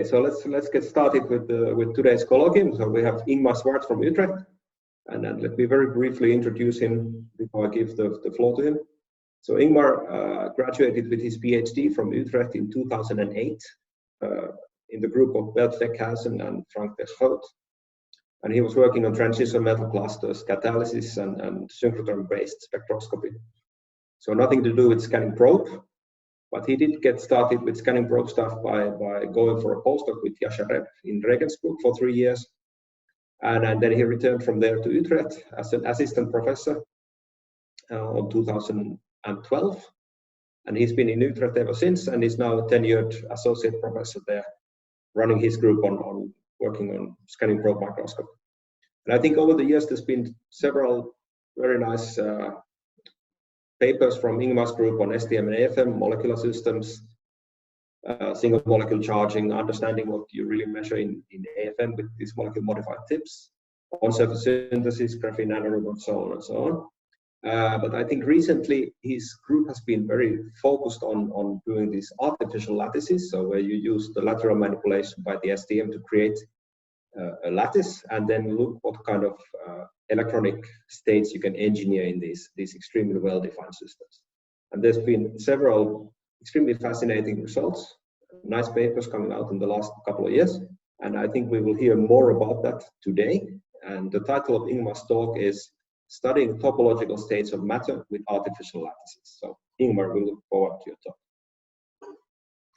So let's get started with today's colloquium. So we have Ingmar Swart from Utrecht, and then let me very briefly introduce him before I give the floor to him. So Ingmar graduated with his PhD from Utrecht in 2008 in the group of Bert Veckhuysen and Frank de Schoot, and he was working on transition metal clusters, catalysis, and synchrotron-based spectroscopy. So nothing to do with scanning probe. But he did get started with scanning probe stuff by going for a postdoc with Jascha Repp in Regensburg for 3 years. And then he returned from there to Utrecht as an assistant professor in 2012. And he's been in Utrecht ever since, and is now a tenured associate professor there, running his group on working on scanning probe microscopy. And I think over the years, there's been several very nice papers from Ingmar's group on STM and AFM, molecular systems, single molecule charging, understanding what you really measure in AFM with these molecule modified tips, on-surface synthesis, graphene nanoroom, and so on and so on. But I think recently his group has been very focused on doing these artificial lattices, so where you use the lateral manipulation by the STM to create a lattice, and then look what kind of electronic states you can engineer in these extremely well-defined systems. And there's been several extremely fascinating results, nice papers coming out in the last couple of years, and I think we will hear more about that today. And the title of Ingmar's talk is Studying Topological States of Matter with Artificial Lattices. So Ingmar, we look forward to your talk.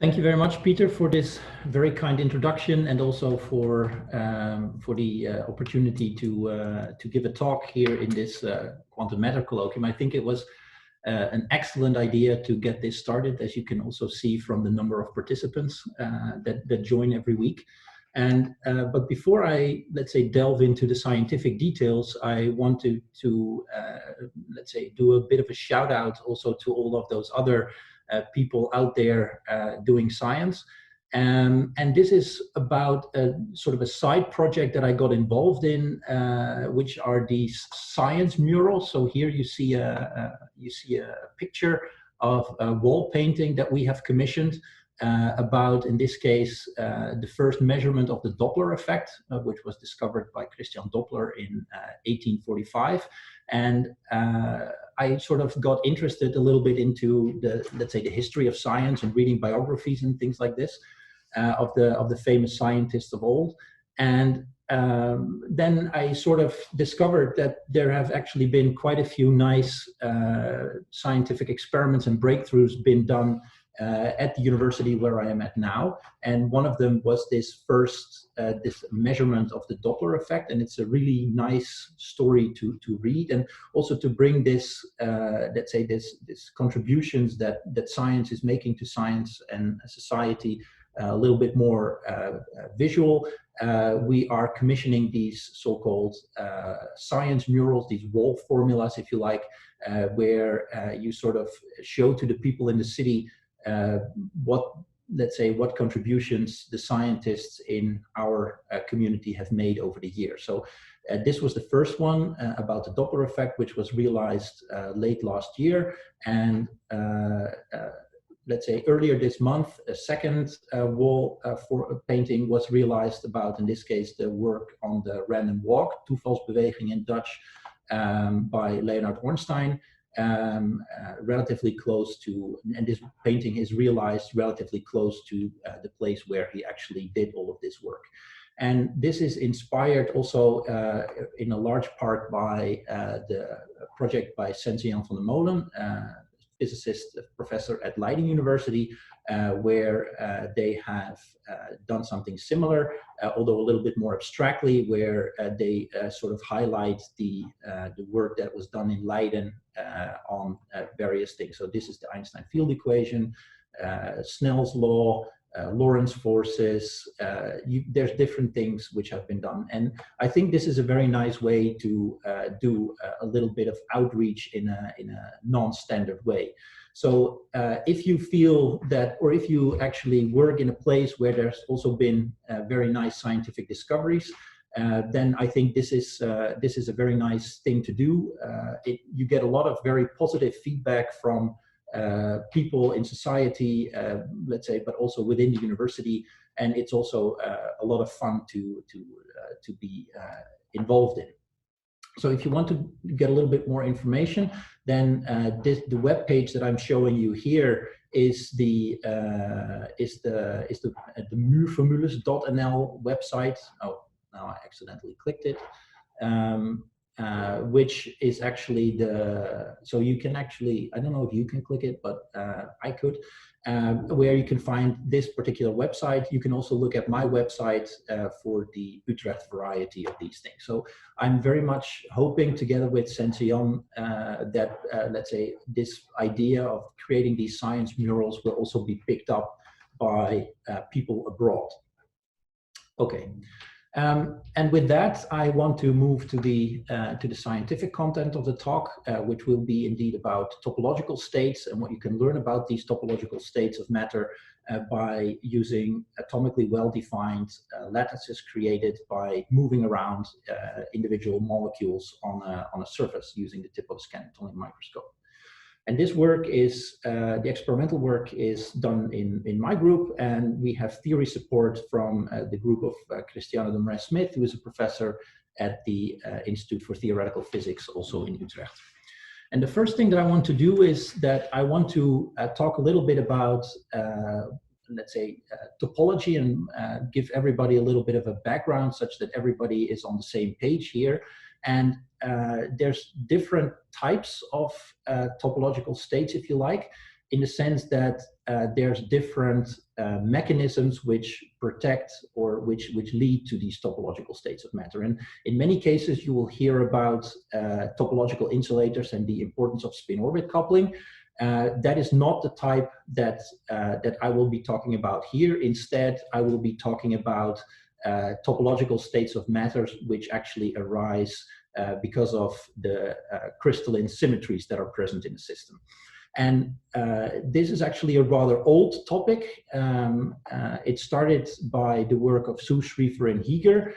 Thank you very much, Peter, for this very kind introduction, and also for the opportunity to give a talk here in this quantum matter colloquium. I think it was an excellent idea to get this started, as you can also see from the number of participants that join every week. And but before I, let's say, delve into the scientific details, I want to let's say, do a bit of a shout out also to all of those other people out there doing science. And this is about a sort of a side project that I got involved in, which are these science murals. So here you see a picture of a wall painting that we have commissioned about, in this case, the first measurement of the Doppler effect, which was discovered by Christian Doppler in 1845. And I sort of got interested a little bit into the, let's say, the history of science and reading biographies and things like this of the famous scientists of old. And then I sort of discovered that there have actually been quite a few nice scientific experiments and breakthroughs been done at the university where I am at now. And one of them was this first this measurement of the Doppler effect, and it's a really nice story to read, and also to bring this let's say this contributions that science is making to science and society a little bit more visual. We are commissioning these so-called science murals, these wall formulas, if you like, where you sort of show to the people in the city what, let's say, what contributions the scientists in our community have made over the years. So this was the first one about the Doppler effect, which was realized late last year. And let's say earlier this month, a second wall for painting was realized about, in this case, the work on the random walk, toevalsbeweging in Dutch, by Leonard Ornstein. Relatively close to, and this painting is realized relatively close to the place where he actually did all of this work. And this is inspired also in a large part by the project by Sensei-Jan van der Molen, physicist professor at Leiden University, where they have done something similar, although a little bit more abstractly, where they sort of highlight the work that was done in Leiden on various things. So this is the Einstein field equation, Snell's law, Lorentz forces. There's different things which have been done, and I think this is a very nice way to do a little bit of outreach in a non-standard way. So if you feel that, or if you actually work in a place where there's also been very nice scientific discoveries, then I think this is a very nice thing to do. You get a lot of very positive feedback from people in society, let's say, but also within the university. And it's also a lot of fun to be involved in. So if you want to get a little bit more information, then the web page that I'm showing you here is the murals.nl website. Oh, now I accidentally clicked it. Which is actually so you can actually, I don't know if you can click it, but I could, where you can find this particular website. You can also look at my website for the Utrecht variety of these things. So I'm very much hoping, together with Senseon, that let's say this idea of creating these science murals will also be picked up by people abroad. Okay. And with that, I want to move to the scientific content of the talk, which will be indeed about topological states and what you can learn about these topological states of matter by using atomically well-defined lattices created by moving around individual molecules on a surface using the tip of a scanning microscope. And this work is, the experimental work is done in my group, and we have theory support from the group of Christiane de Morais-Smith, who is a professor at the Institute for Theoretical Physics, also in Utrecht. And the first thing that I want to do is that I want to talk a little bit about, let's say, topology, and give everybody a little bit of a background such that everybody is on the same page here. And there's different types of topological states, if you like, in the sense that there's different mechanisms which protect or which lead to these topological states of matter. And in many cases, you will hear about topological insulators and the importance of spin-orbit coupling. That is not the type that I will be talking about here. Instead, I will be talking about topological states of matter which actually arise because of the crystalline symmetries that are present in the system. And this is actually a rather old topic. It started by the work of Sue, Schrieffer, and Heeger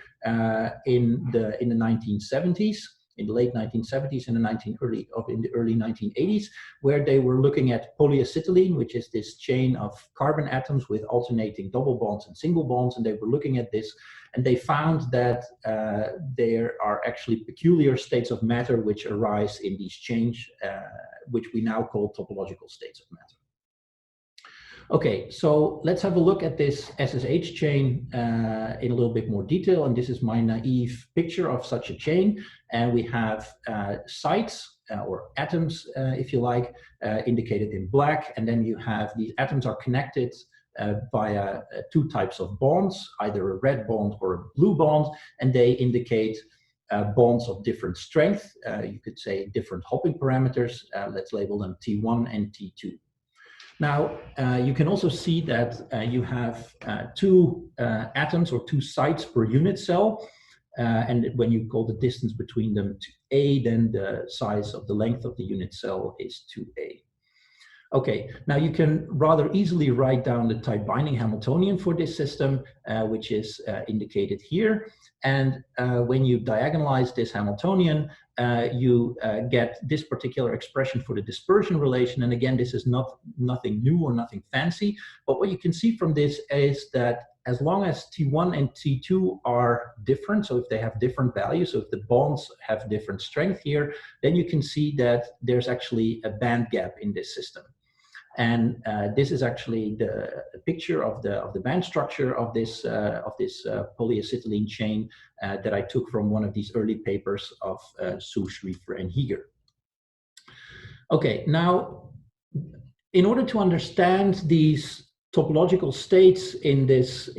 in the 1970s. In the late 1970s and in the early 1980s, where they were looking at polyacetylene, which is this chain of carbon atoms with alternating double bonds and single bonds, and they were looking at this, and they found that there are actually peculiar states of matter which arise in these chains, which we now call topological states of matter. Okay, so let's have a look at this SSH chain in a little bit more detail. And this is my naive picture of such a chain. And we have sites or atoms, if you like, indicated in black. And then you have these atoms are connected via two types of bonds, either a red bond or a blue bond. And they indicate bonds of different strength. You could say different hopping parameters. Let's label them T1 and T2. Now, you can also see that you have two atoms or two sites per unit cell. And when you call the distance between them to A, then the size of the length of the unit cell is 2A. Okay, now you can rather easily write down the type binding Hamiltonian for this system, which is indicated here. And when you diagonalize this Hamiltonian, you get this particular expression for the dispersion relation. And again, this is nothing new or nothing fancy. But what you can see from this is that as long as T1 and T2 are different, so if they have different values, so if the bonds have different strength here, then you can see that there's actually a band gap in this system. And this is actually the picture of the band structure of this polyacetylene chain that I took from one of these early papers of Sue, Schrieffer, and Heeger. Okay, now in order to understand these topological states in this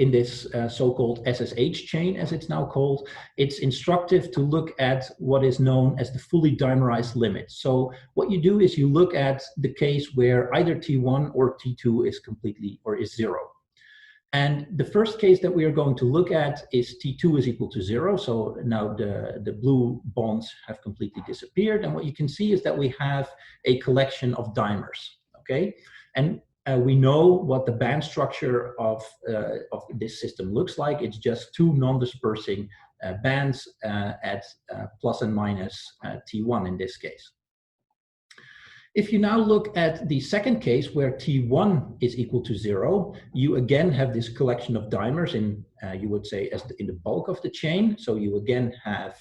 so-called SSH chain, as it's now called, it's instructive to look at what is known as the fully dimerized limit. So what you do is you look at the case where either T1 or T2 is completely or is zero. And the first case that we are going to look at is T2 is equal to 0. So now the blue bonds have completely disappeared. And what you can see is that we have a collection of dimers, okay? And we know what the band structure of this system looks like. It's just two non-dispersing bands at plus and minus T1 in this case. If you now look at the second case where T1 is equal to 0, you again have this collection of dimers in, you would say, in the bulk of the chain. So you again have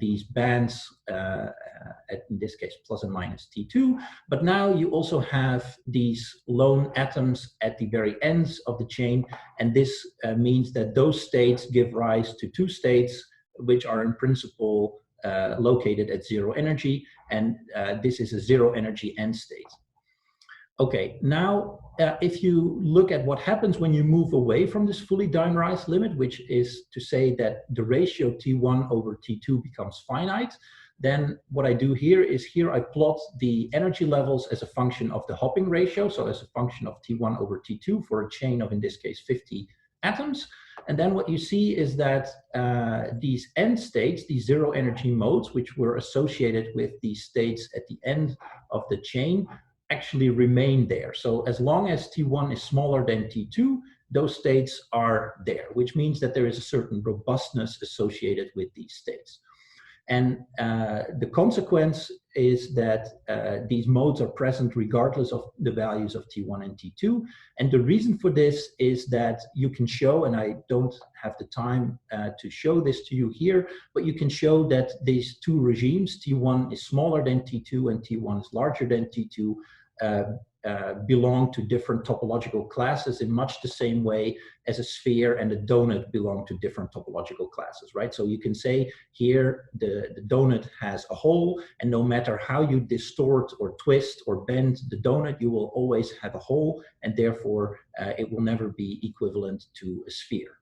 these bands, in this case, plus and minus T2. But now you also have these lone atoms at the very ends of the chain. And this means that those states give rise to two states, which are in principle located at zero energy, and this is a zero energy end state. Okay, now if you look at what happens when you move away from this fully dimerized limit, which is to say that the ratio T1 over T2 becomes finite, then what I do here is I plot the energy levels as a function of the hopping ratio, so as a function of T1 over T2 for a chain of, in this case, 50 atoms. And then what you see is that these end states, these zero energy modes, which were associated with these states at the end of the chain, actually remain there. So as long as T1 is smaller than T2, those states are there, which means that there is a certain robustness associated with these states. And the consequence is that these modes are present regardless of the values of T1 and T2. And the reason for this is that you can show, and I don't have the time to show this to you here, but you can show that these two regimes, T1 is smaller than T2 and T1 is larger than T2, belong to different topological classes in much the same way as a sphere and a donut belong to different topological classes, right? So you can say here the donut has a hole, and no matter how you distort or twist or bend the donut, you will always have a hole, and therefore it will never be equivalent to a sphere.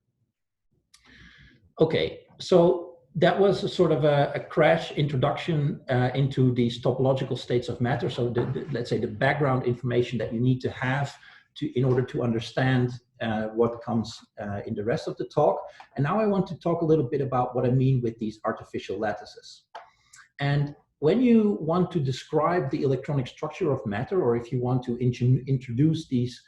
Okay, so that was a sort of a crash introduction into these topological states of matter. So let's say the background information that you need to have in order to understand what comes in the rest of the talk. And now I want to talk a little bit about what I mean with these artificial lattices. And when you want to describe the electronic structure of matter, or if you want to introduce these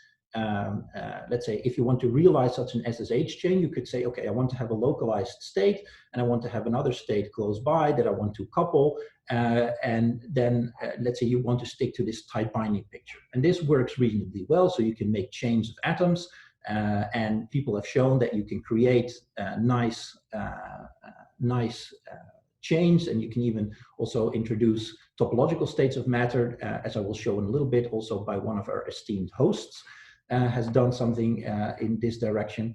let's say, if you want to realize such an SSH chain, you could say, okay, I want to have a localized state, and I want to have another state close by that I want to couple, and then let's say you want to stick to this tight binding picture. And this works reasonably well, so you can make chains of atoms, and people have shown that you can create nice chains, and you can even also introduce topological states of matter, as I will show in a little bit, also by one of our esteemed hosts. Has done something in this direction.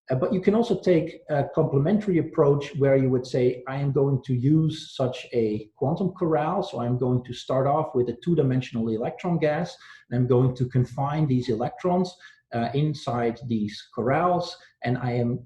But you can also take a complementary approach where you would say, I am going to use such a quantum corral. So I'm going to start off with a two-dimensional electron gas, and I'm going to confine these electrons inside these corrals. And I am,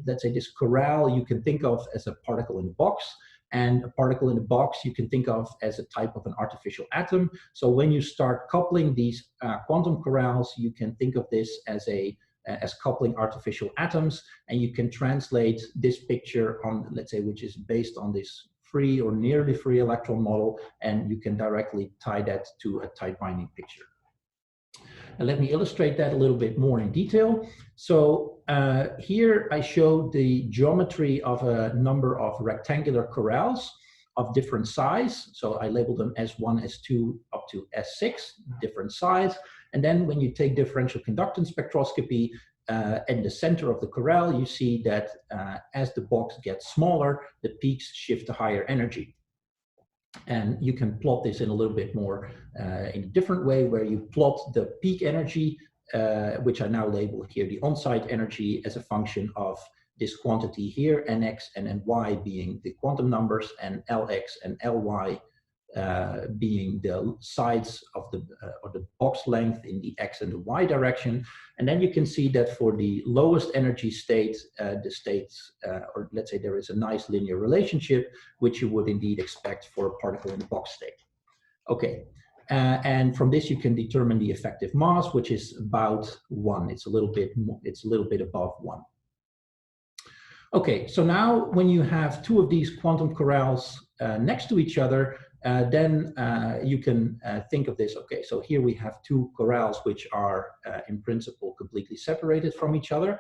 let's say this corral you can think of as a particle in a box. And a particle in a box you can think of as a type of an artificial atom. So when you start coupling these quantum corrals, you can think of this as coupling artificial atoms, and you can translate this picture on, let's say, which is based on this free or nearly free electron model, and you can directly tie that to a tight binding picture. And let me illustrate that a little bit more in detail. So here I show the geometry of a number of rectangular corrals of different size. So I labeled them S1, S2, up to S6, different size. And then when you take differential conductance spectroscopy in the center of the corral, you see that as the box gets smaller, the peaks shift to higher energy. And you can plot this in a little bit more in a different way, where you plot the peak energy, which I now label here the on-site energy, as a function of this quantity here, nx and ny being the quantum numbers, and lx and ly being the sides of the or the box length in the x and the y direction. And then you can see that for the lowest energy state, the states, or let's say there is a nice linear relationship, which you would indeed expect for a particle in the box state. Okay, and from this you can determine the effective mass, which is about 1. It's a little bit above 1. Okay, so now when you have two of these quantum corrals next to each other, then you can think of this. Okay, so here we have two corrals which are in principle completely separated from each other.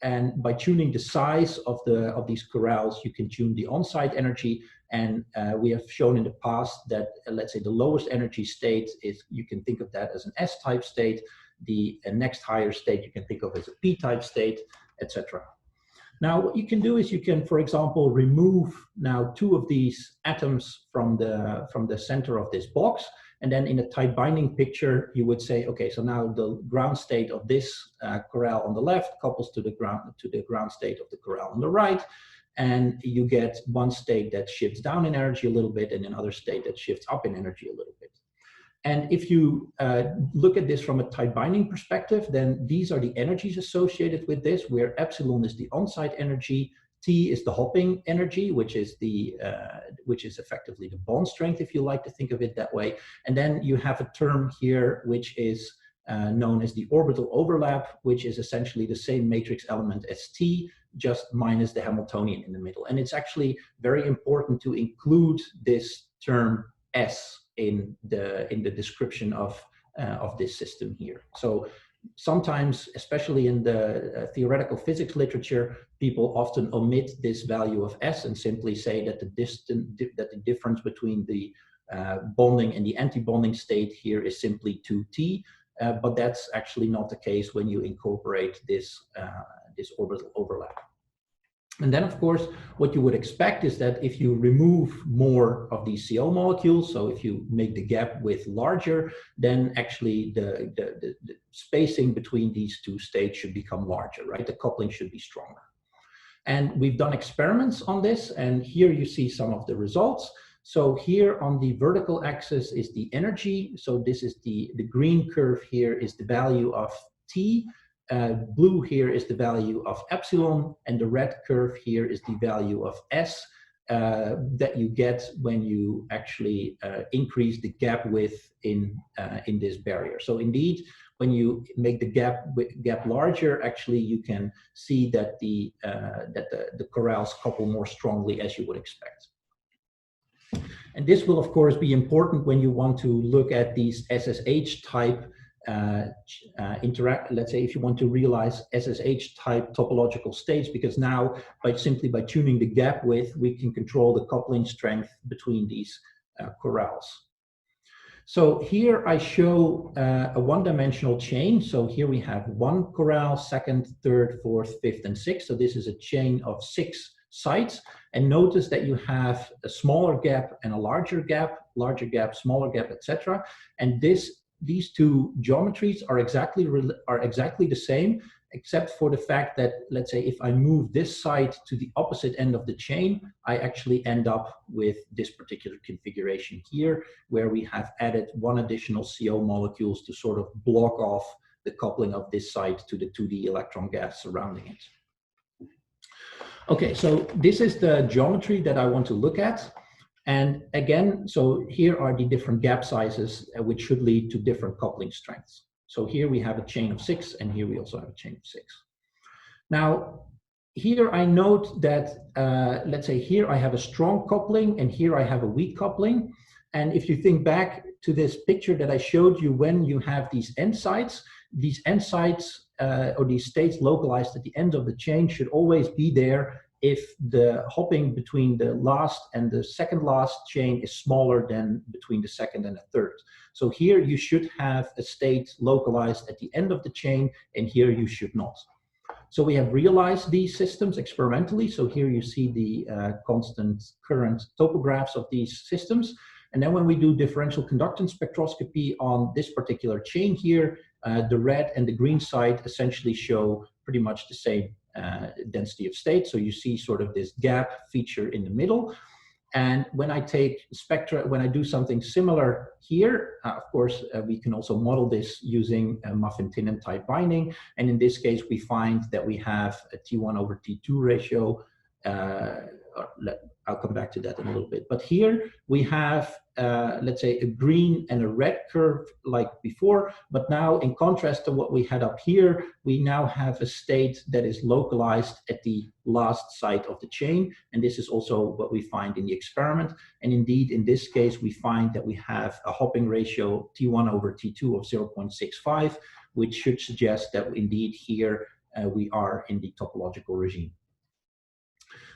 and by tuning the size of these corrals, you can tune the on-site energy. And we have shown in the past that, let's say, the lowest energy state is, you can think of that as an S-type state. The next higher state you can think of as a P-type state, etc. Now, what you can do is you can, for example, remove now 2 of these atoms from the center of this box. And then in a tight binding picture, you would say, okay, so now the ground state of this corral on the left couples to the ground state of the corral on the right. And you get one state that shifts down in energy a little bit and another state that shifts up in energy a little bit. And if you look at this from a tight binding perspective, then these are the energies associated with this, where epsilon is the on-site energy, T is the hopping energy, which is effectively the bond strength, if you like to think of it that way. And then you have a term here which is known as the orbital overlap, which is essentially the same matrix element as T, just minus the Hamiltonian in the middle. And it's actually very important to include this term S in the description of this system here. So sometimes, especially in the theoretical physics literature, people often omit this value of S and simply say that the difference between the bonding and the anti-bonding state here is simply 2T, but that's actually not the case when you incorporate this orbital overlap. And then, of course, what you would expect is that if you remove more of these CO molecules, so if you make the gap width larger, then actually the spacing between these 2 states should become larger, right? The coupling should be stronger. And we've done experiments on this, and here you see some of the results. So here on the vertical axis is the energy. So this is the green curve here is the value of T. Blue here is the value of epsilon, and the red curve here is the value of S that you get when you actually increase the gap width in this barrier. So indeed, when you make the gap larger, actually you can see that the corrals couple more strongly, as you would expect. And this will, of course, be important when you want to look at these SSH type let's say if you want to realize SSH type topological states, because now simply by tuning the gap width, we can control the coupling strength between these corrals. So here I show a one-dimensional chain. So here we have 1 corral, 2nd, 3rd, 4th, 5th, and 6th. So this is a chain of 6 sites. And notice that you have a smaller gap and a larger gap, smaller gap, etc. And these 2 geometries are exactly the same, except for the fact that, let's say, if I move this site to the opposite end of the chain, I actually end up with this particular configuration here, where we have added 1 additional CO molecules to sort of block off the coupling of this site to the 2D electron gas surrounding it. Okay, so this is the geometry that I want to look at. And again, so here are the different gap sizes, which should lead to different coupling strengths. So here we have a chain of 6, and here we also have a chain of 6. Now, here I note that, let's say here I have a strong coupling, and here I have a weak coupling. And if you think back to this picture that I showed you, when you have these end sites or these states localized at the end of the chain should always be there if the hopping between the last and the second last chain is smaller than between the second and the third. So here you should have a state localized at the end of the chain, and here you should not. So we have realized these systems experimentally. So here you see the constant current topographs of these systems. And then when we do differential conductance spectroscopy on this particular chain here, the red and the green side essentially show pretty much the same density of state. So you see sort of this gap feature in the middle. And when I take spectra, when I do something similar here, of course, we can also model this using muffin-Tinnen type binding. And in this case, we find that we have a T1/T2 ratio. I'll come back to that in a little bit. But here we have, let's say, a green and a red curve like before. But now, in contrast to what we had up here, we now have a state that is localized at the last site of the chain. And this is also what we find in the experiment. And indeed, in this case, we find that we have a hopping ratio T1/T2 of 0.65, which should suggest that indeed here we are in the topological regime.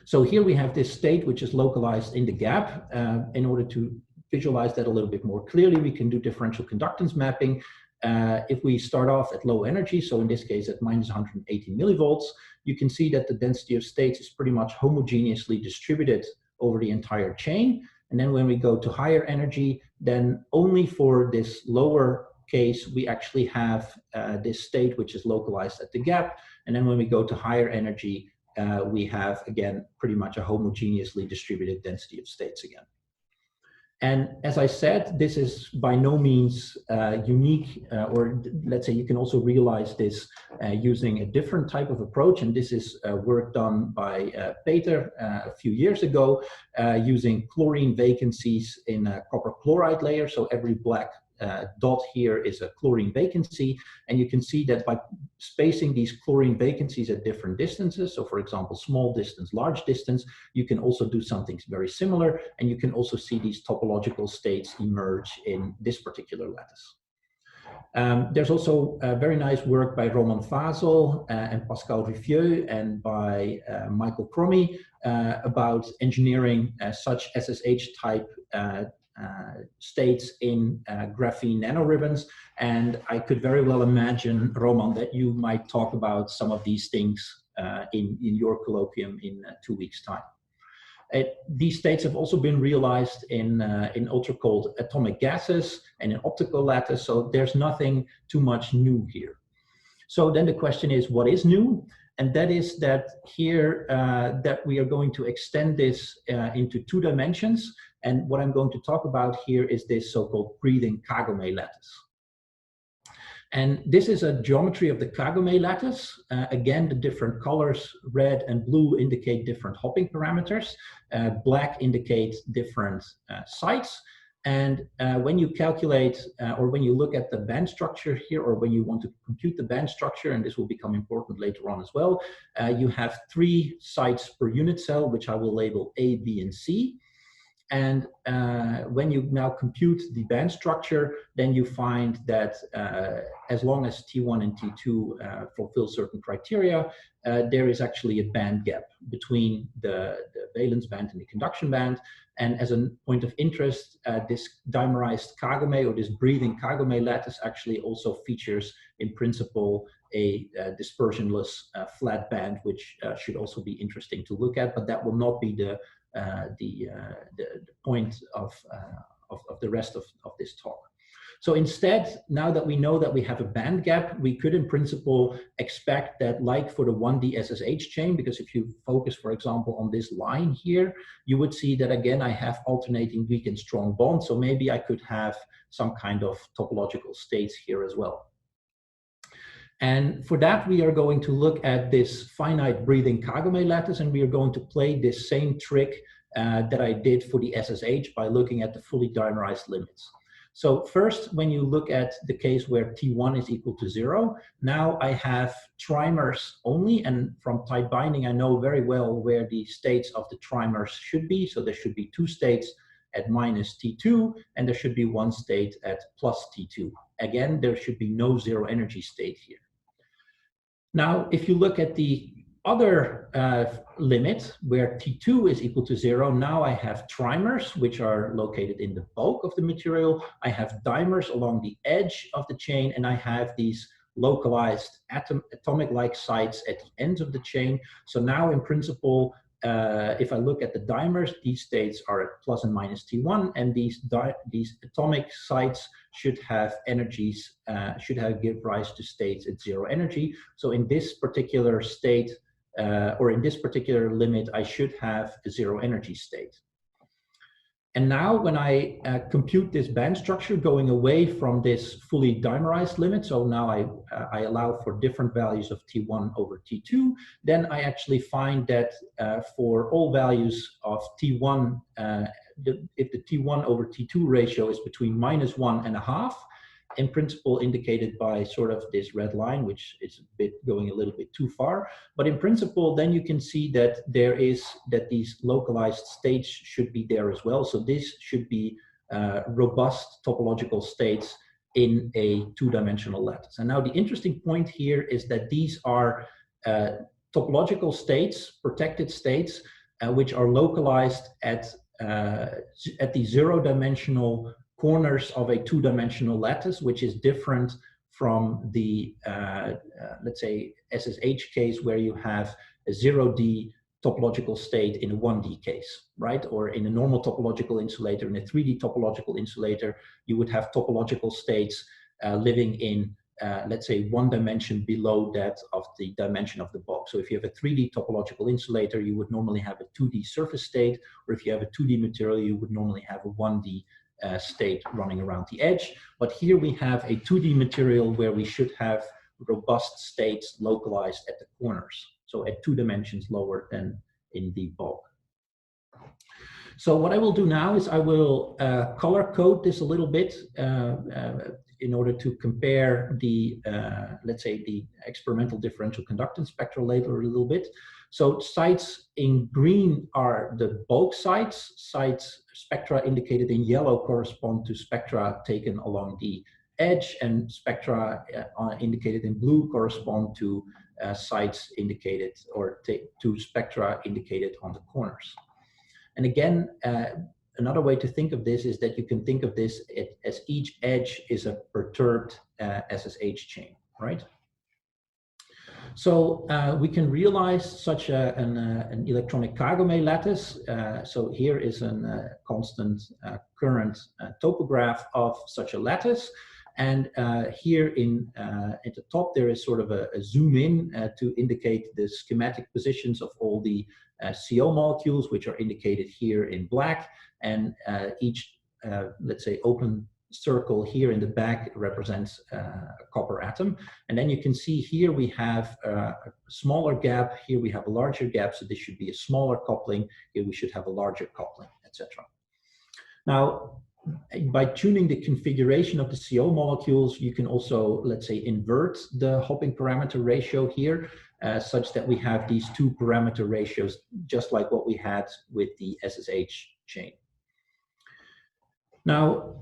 So here we have this state which is localized in the gap. In order to visualize that a little bit more clearly, we can do differential conductance mapping. If we start off at low energy, so in this case at minus 180 millivolts, you can see that the density of states is pretty much homogeneously distributed over the entire chain. And then when we go to higher energy, then only for this lower case, we actually have this state which is localized at the gap. And then when we go to higher energy, we have, again, pretty much a homogeneously distributed density of states again. And as I said, this is by no means unique, or let's say you can also realize this using a different type of approach. And this is work done by Peter a few years ago, using chlorine vacancies in a copper chloride layer. So every black dot here is a chlorine vacancy, and you can see that by spacing these chlorine vacancies at different distances, so for example small distance, large distance, you can also do something very similar, and you can also see these topological states emerge in this particular lattice. There's also very nice work by Roman Fasel and Pascal Riffieux and by Michael Cromie about engineering such SSH type states in graphene nanoribbons. And I could very well imagine, Roman, that you might talk about some of these things in your colloquium in 2 weeks' time. These states have also been realized in ultra-cold atomic gases and in optical lattice, so there's nothing too much new here. So then the question is, what is new? And that is that here that we are going to extend this into 2 dimensions. And what I'm going to talk about here is this so-called breathing kagome lattice. And this is a geometry of the kagome lattice. Again, the different colors, red and blue, indicate different hopping parameters. Black indicates different sites. And when you calculate, or when you look at the band structure here, or when you want to compute the band structure, and this will become important later on as well, you have 3 sites per unit cell, which I will label A, B, and C. And when you now compute the band structure, then you find that as long as T1 and T2 fulfill certain criteria, there is actually a band gap between the valence band and the conduction band. And as a point of interest, this dimerized kagome, or this breathing kagome lattice, actually also features in principle a dispersionless flat band, which should also be interesting to look at, but that will not be the point of the rest of this talk. So instead, now that we know that we have a band gap, we could in principle expect that, like for the 1D SSH chain, because if you focus, for example, on this line here, you would see that again I have alternating weak and strong bonds, so maybe I could have some kind of topological states here as well. And for that, we are going to look at this finite breathing kagome lattice, and we are going to play this same trick that I did for the SSH by looking at the fully dimerized limits. So first, when you look at the case where T1 is equal to 0, now I have trimers only, and from tight binding, I know very well where the states of the trimers should be. So there should be 2 states at minus T2, and there should be 1 state at plus T2. Again, there should be no zero energy state here. Now, if you look at the other limit where T2 is equal to 0, now I have trimers, which are located in the bulk of the material. I have dimers along the edge of the chain, and I have these localized atomic-like sites at the ends of the chain. So now, in principle, if I look at the dimers, these states are at plus and minus T1, and these atomic sites should have energies, give rise to states at 0 energy. So in this particular state, or in this particular limit, I should have a 0 energy state. And now when I compute this band structure going away from this fully dimerized limit, so now I allow for different values of T1 over T2, then I actually find that for all values of T1, if the T1 over T2 ratio is between -1 and 1/2, in principle indicated by sort of this red line, which is going a little bit too far. But in principle, then you can see that these localized states should be there as well. So this should be robust topological states in a 2-dimensional lattice. And now the interesting point here is that these are topological states, protected states, which are localized at the zero-dimensional corners of a two-dimensional lattice, which is different from the, let's say, SSH case, where you have a 0D topological state in a 1D case, right? Or in a normal topological insulator, in a 3D topological insulator, you would have topological states living in, let's say, one dimension below that of the dimension of the bulk. So if you have a 3D topological insulator, you would normally have a 2D surface state, or if you have a 2D material, you would normally have a 1D state running around the edge. But here we have a 2D material where we should have robust states localized at the corners, so at 2 dimensions lower than in the bulk. So what I will do now is I will color code this a little bit in order to compare the, let's say, the experimental differential conductance spectral label a little bit. So sites in green are the bulk sites. Sites spectra indicated in yellow correspond to spectra taken along the edge, and spectra indicated in blue correspond to sites indicated, or to spectra indicated on the corners. And again, another way to think of this is that you can think of this as each edge is a perturbed SSH chain, right? So we can realize such an electronic kagome lattice. So here is a constant current topograph of such a lattice. And here at the top, there is sort of a zoom in to indicate the schematic positions of all the CO molecules, which are indicated here in black. And each, let's say, open circle here in the back represents a copper atom. And then you can see here we have a smaller gap, here we have a larger gap, so this should be a smaller coupling, here we should have a larger coupling, etc. Now, by tuning the configuration of the CO molecules, you can also, let's say, invert the hopping parameter ratio here, such that we have these two parameter ratios, just like what we had with the SSH chain. Now,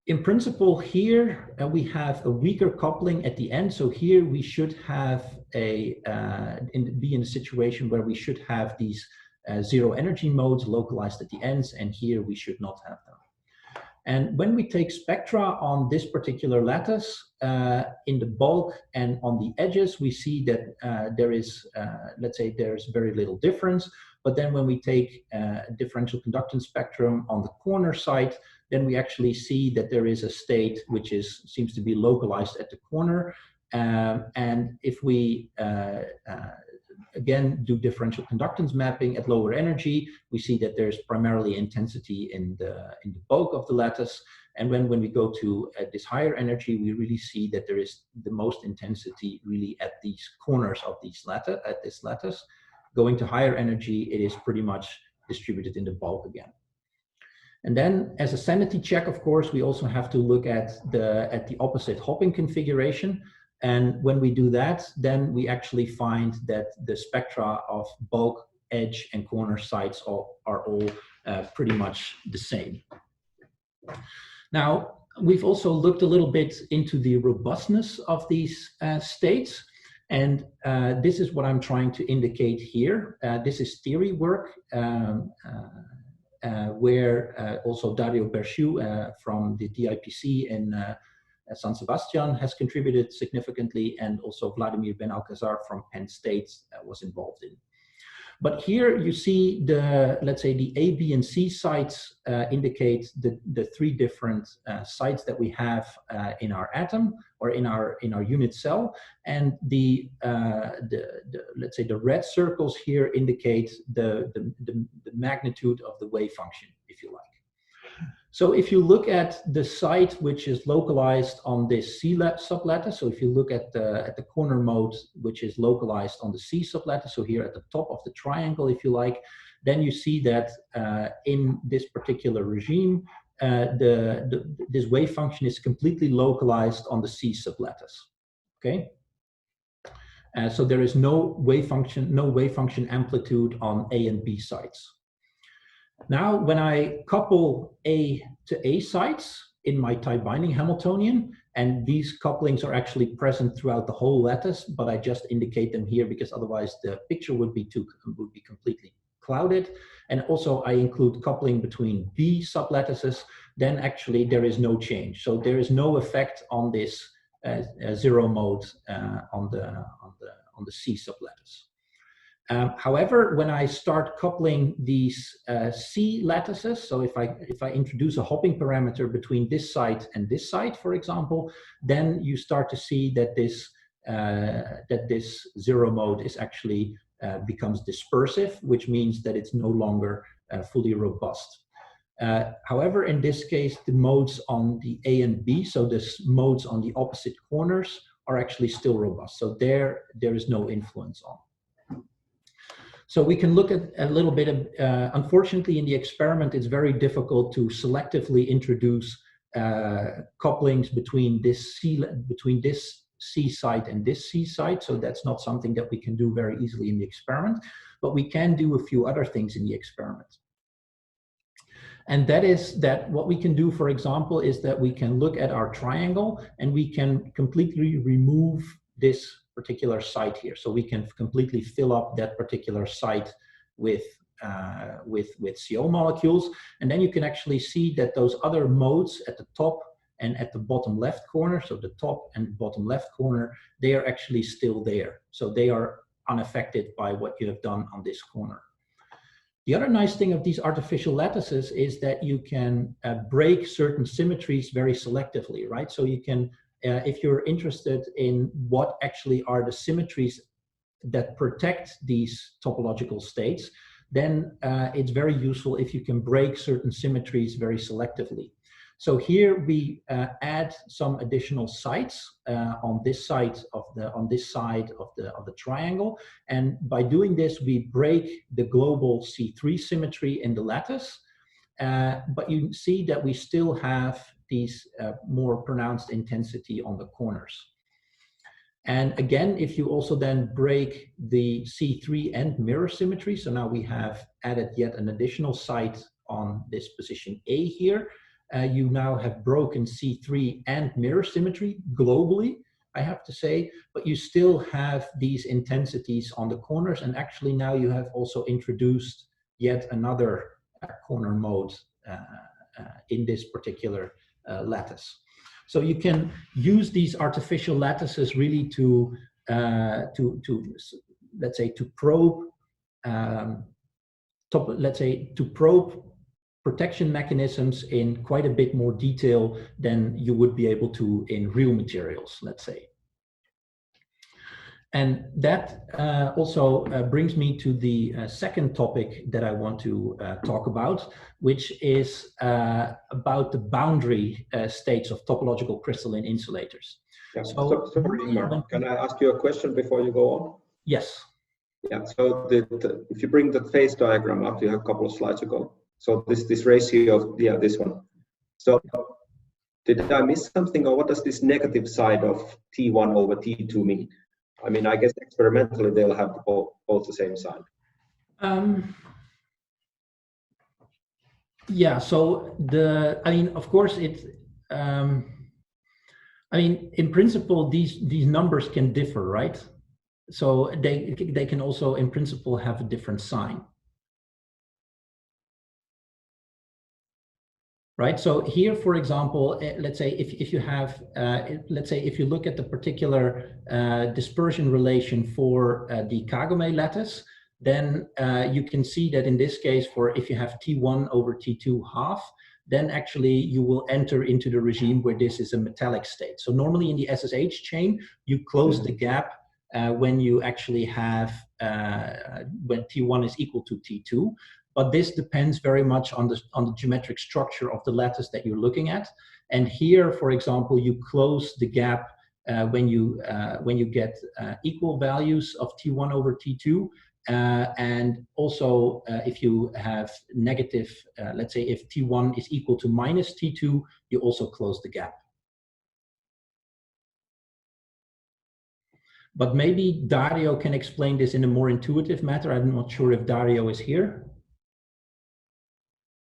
in principle here, we have a weaker coupling at the end. So here we should have be in a situation where we should have these zero energy modes localized at the ends, and here we should not have them. And when we take spectra on this particular lattice, in the bulk and on the edges, we see that there is, let's say, there's very little difference. But then when we take a differential conductance spectrum on the corner side, then we actually see that there is a state which seems to be localized at the corner. And if we again do differential conductance mapping at lower energy, we see that there's primarily intensity in the bulk of the lattice. And when we go to this higher energy, we really see that there is the most intensity really at these corners of this lattice. Going to higher energy, it is pretty much distributed in the bulk again. And then, as a sanity check, of course, we also have to look at the opposite hopping configuration. And when we do that, then we actually find that the spectra of bulk, edge, and corner sites are all pretty much the same. Now, we've also looked a little bit into the robustness of these states. And this is what I'm trying to indicate here. This is theory work where also Dario Berciu from the DIPC in San Sebastian has contributed significantly, and also Vladimir Ben Alcazar from Penn State was involved in. But here you see let's say the A, B, and C sites indicate the three different sites that we have in our atom or in our unit cell, and let's say the red circles here indicate the magnitude of the wave function, if you like. So if you look at the site which is localized on this C sublattice, so if you look at the corner mode which is localized on the C sublattice, so here at the top of the triangle, if you like, then you see that in this particular regime, this wave function is completely localized on the C sublattice. Okay, so there is no wave function amplitude on A and B sites. Now, when I couple A to A sites in my tight binding Hamiltonian, And these couplings are actually present throughout the whole lattice, but I just indicate them here because otherwise the picture would be completely clouded. And also I include coupling between B sublattices, then actually there is no change. So there is no effect on this zero mode on the C sublattice. However, when I start coupling these C lattices, so if I introduce a hopping parameter between this side and this side, for example, then you start to see that this zero mode is actually becomes dispersive, which means that it's no longer fully robust. However, in this case, the modes on the A and B, so the modes on the opposite corners, are actually still robust. So there is no influence on. So we can look at a little bit of, unfortunately in the experiment, it's very difficult to selectively introduce couplings between this C site and this C site. So that's not something that we can do very easily in the experiment, but we can do a few other things in the experiment. And that is that what we can do, for example, is that we can look at our triangle and we can completely remove this particular site here. So we can completely fill up that particular site with CO molecules. And then you can actually see that those other modes at the top and at the bottom left corner, so the top and bottom left corner, they are actually still there. So they are unaffected by what you have done on this corner. The other nice thing of these artificial lattices is that you can break certain symmetries very selectively, right? So you can, if you're interested in what actually are the symmetries that protect these topological states, then it's very useful if you can break certain symmetries very selectively. So here we add some additional sites on this side of the triangle, and by doing this we break the global C3 symmetry in the lattice. But you see that we still have these more pronounced intensity on the corners. And again, if you also then break the C3 and mirror symmetry, so now we have added yet an additional site on this position A here. You now have broken C3 and mirror symmetry globally, I have to say, but you still have these intensities on the corners, and actually now you have also introduced yet another corner mode in this particular lattice. So you can use these artificial lattices really to let's say to probe protection mechanisms in quite a bit more detail than you would be able to in real materials, let's say. And that also brings me to the second topic that I want to talk about, which is about the boundary states of topological crystalline insulators. Yeah. So sorry, Ingmar, can I ask you a question before you go on? Yes. Yeah, so if you bring the phase diagram up, you have a couple of slides ago. So this ratio, yeah, this one. So did I miss something, or what does this negative side of T1 over T2 mean? I mean, I guess experimentally they'll have both the same sign. Yeah, so I mean, of course, I mean, in principle, these numbers can differ, right? So they can also, in principle, have a different sign. Right. So here, for example, let's say if you have, let's say if you look at the particular dispersion relation for the kagome lattice, then you can see that in this case, for if you have T1 over T2 half, then actually you will enter into the regime where this is a metallic state. So normally in the SSH chain, you close the gap when you actually have, when T1 is equal to T2. But this depends very much on the geometric structure of the lattice that you're looking at. And here, for example, you close the gap when you get equal values of T1 over T2. And also, if you have negative, let's say if T1 is equal to minus T2, you also close the gap. But maybe Dario can explain this in a more intuitive manner. I'm not sure if Dario is here.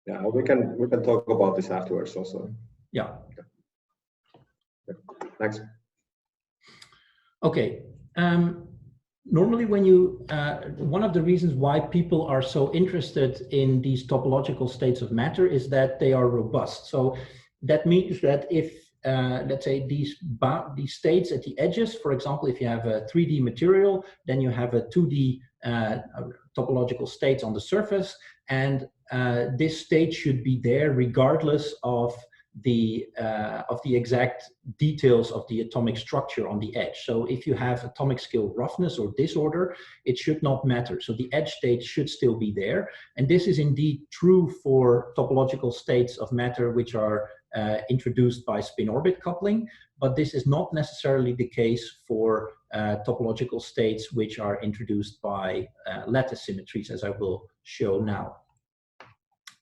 Yeah, we can talk about this afterwards also. Yeah. Thanks. Okay. Normally when you, one of the reasons why people are so interested in these topological states of matter is that they are robust. So that means that if, let's say these states at the edges, for example, if you have a 3D material, then you have a 2D topological states on the surface, and this state should be there regardless of the exact details of the atomic structure on the edge. So if you have atomic scale roughness or disorder, it should not matter. So the edge state should still be there. And this is indeed true for topological states of matter which are introduced by spin-orbit coupling, but this is not necessarily the case for topological states which are introduced by lattice symmetries, as I will show now.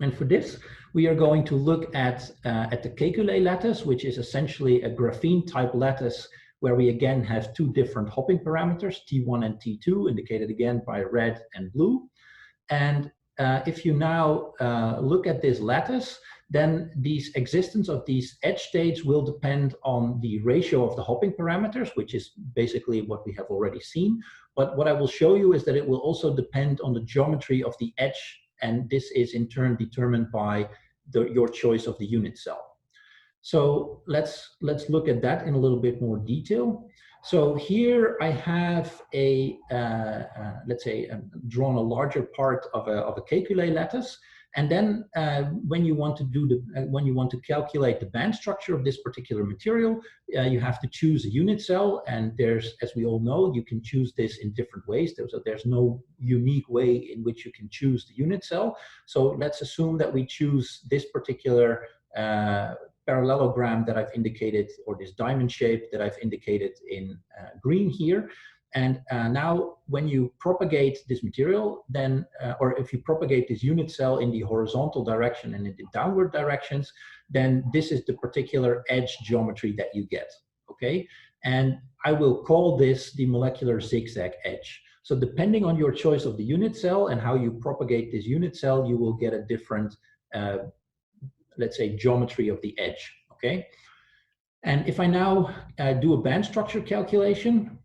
And for this, we are going to look at the kagome lattice, which is essentially a graphene type lattice where we again have two different hopping parameters, T1 and T2, indicated again by red and blue. And if you now look at this lattice, then the existence of these edge states will depend on the ratio of the hopping parameters, which is basically what we have already seen. But what I will show you is that it will also depend on the geometry of the edge, and this is in turn determined by your choice of the unit cell. So let's look at that in a little bit more detail. So here I have a, let's say, drawn a larger part of a kagome lattice. And then when you want to do when you want to calculate the band structure of this particular material, you have to choose a unit cell. And there's, as we all know, you can choose this in different ways. There's no unique way in which you can choose the unit cell. So let's assume that we choose this particular parallelogram that I've indicated, or this diamond shape that I've indicated in green here. And now when you propagate this material, then, or if you propagate this unit cell in the horizontal direction and in the downward directions, then this is the particular edge geometry that you get, okay? And I will call this the molecular zigzag edge. So depending on your choice of the unit cell and how you propagate this unit cell, you will get a different, let's say, geometry of the edge, okay? And if I now do a band structure calculation,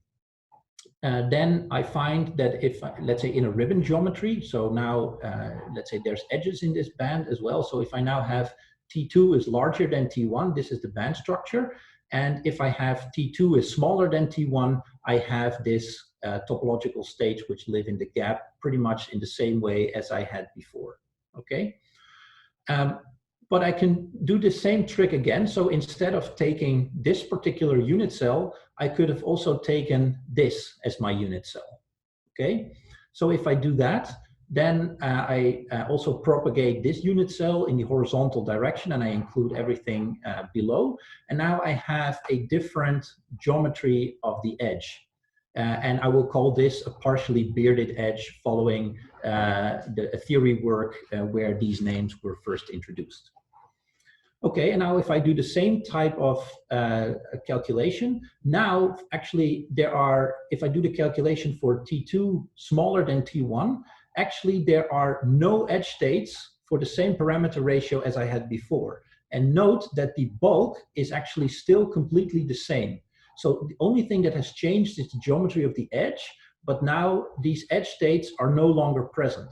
then I find that if, let's say, in a ribbon geometry, so now, let's say there's edges in this band as well. So if I now have T2 is larger than T1, this is the band structure. And if I have T2 is smaller than T1, I have this topological states which live in the gap pretty much in the same way as I had before, okay? But I can do the same trick again. So instead of taking this particular unit cell, I could have also taken this as my unit cell, okay? So if I do that, then I also propagate this unit cell in the horizontal direction, and I include everything below. And now I have a different geometry of the edge. And I will call this a partially bearded edge following the theory work where these names were first introduced. Okay, and now if I do the same type of calculation, now actually there are, if I do the calculation for T2 smaller than T1, actually there are no edge states for the same parameter ratio as I had before. And note that the bulk is actually still completely the same. So the only thing that has changed is the geometry of the edge, but now these edge states are no longer present.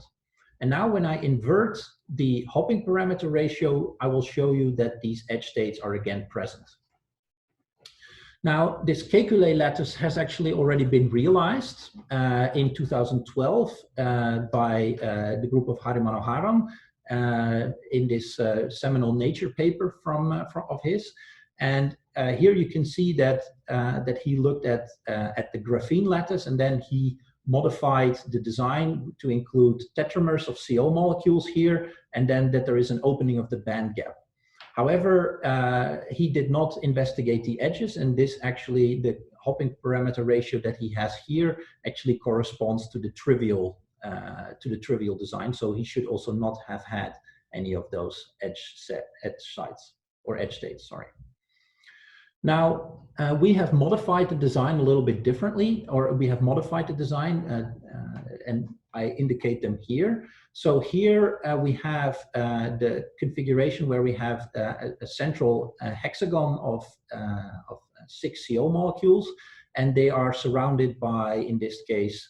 And now when I invert the hopping parameter ratio, I will show you that these edge states are again present. Now, this kagome lattice has actually already been realized in 2012 by the group of Hari Manoharan in this seminal Nature paper of his. And here you can see that that he looked at the graphene lattice, and then he modified the design to include tetramers of CO molecules here, and then that there is an opening of the band gap. However, he did not investigate the edges, and this actually, the hopping parameter ratio that he has here actually corresponds to the trivial design. So he should also not have had any of those edge sites or edge states, sorry. Now, we have modified the design a little bit differently, or we have modified the design, and I indicate them here. So here we have the configuration where we have a central hexagon of 6 CO molecules, and they are surrounded by, in this case,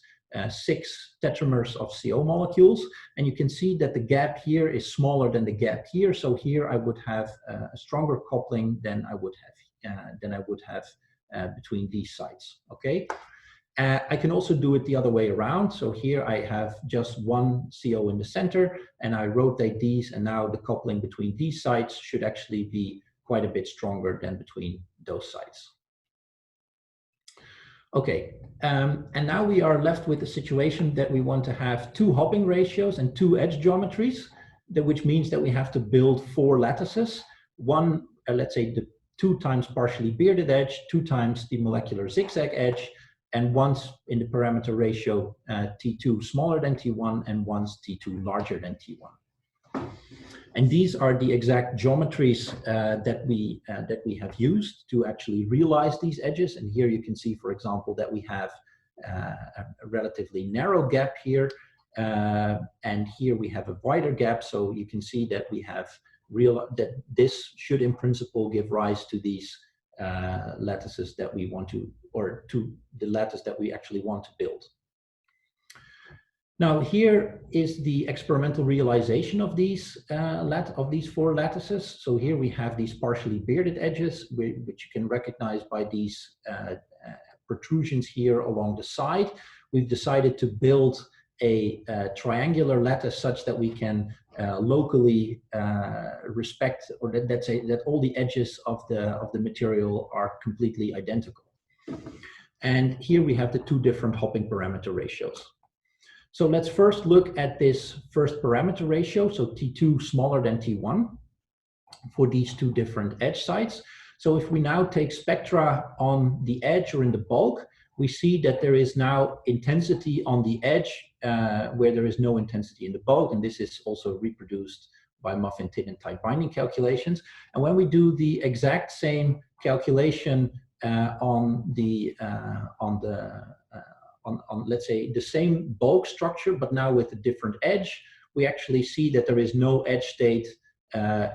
6 tetramers of CO molecules. And you can see that the gap here is smaller than the gap here. So here I would have a stronger coupling than I would have between these sites. Okay. I can also do it the other way around. So here I have just one CO in the center, and I rotate these, and now the coupling between these sites should actually be quite a bit stronger than between those sites. Okay, and now we are left with the situation that we want to have 2 hopping ratios and 2 edge geometries, which means that we have to build 4 lattices. One, let's say the 2 times partially bearded edge, 2 times the molecular zigzag edge, and once in the parameter ratio T2 smaller than T1 and once T2 larger than T1. And these are the exact geometries that we have used to actually realize these edges. And here you can see, for example, that we have a relatively narrow gap here, and here we have a wider gap. So you can see that we have that this should in principle give rise to these lattices that we want to, or to the lattice that we actually want to build. Now here is the experimental realization of these 4 lattices. So here we have these partially bearded edges, which you can recognize by these protrusions here along the side. We've decided to build a triangular lattice such that we can locally respect, or let's say that all the edges of the material are completely identical. And here we have the 2 different hopping parameter ratios. So let's first look at this first parameter ratio, so T2 smaller than T1 for these 2 different edge sites. So if we now take spectra on the edge or in the bulk, we see that there is now intensity on the edge where there is no intensity in the bulk, and this is also reproduced by muffin tin and tight binding calculations. And when we do the exact same calculation on let's say the same bulk structure, but now with a different edge, we actually see that there is no edge state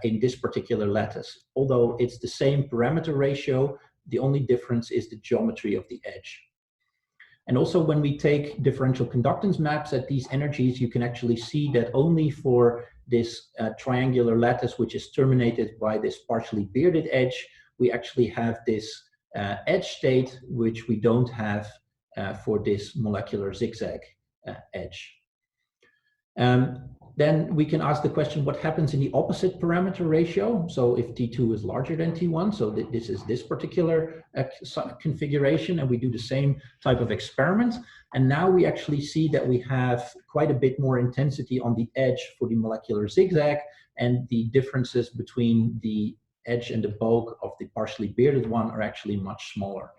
in this particular lattice. Although it's the same parameter ratio, the only difference is the geometry of the edge. And also when we take differential conductance maps at these energies, you can actually see that only for this triangular lattice, which is terminated by this partially bearded edge, we actually have this edge state, which we don't have for this molecular zigzag edge. Then we can ask the question, what happens in the opposite parameter ratio? So if T2 is larger than T1, so this is this particular configuration, and we do the same type of experiment. And now we actually see that we have quite a bit more intensity on the edge for the molecular zigzag, and the differences between the edge and the bulk of the partially bearded one are actually much smaller.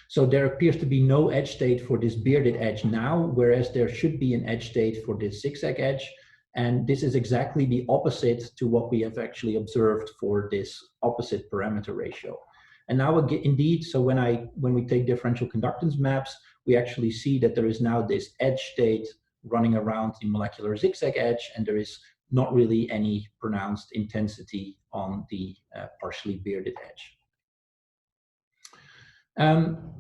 So there appears to be no edge state for this bearded edge now, whereas there should be an edge state for this zigzag edge. And this is exactly the opposite to what we have actually observed for this opposite parameter ratio. And now indeed, so when we take differential conductance maps, we actually see that there is now this edge state running around the molecular zigzag edge, and there is not really any pronounced intensity on the partially bearded edge.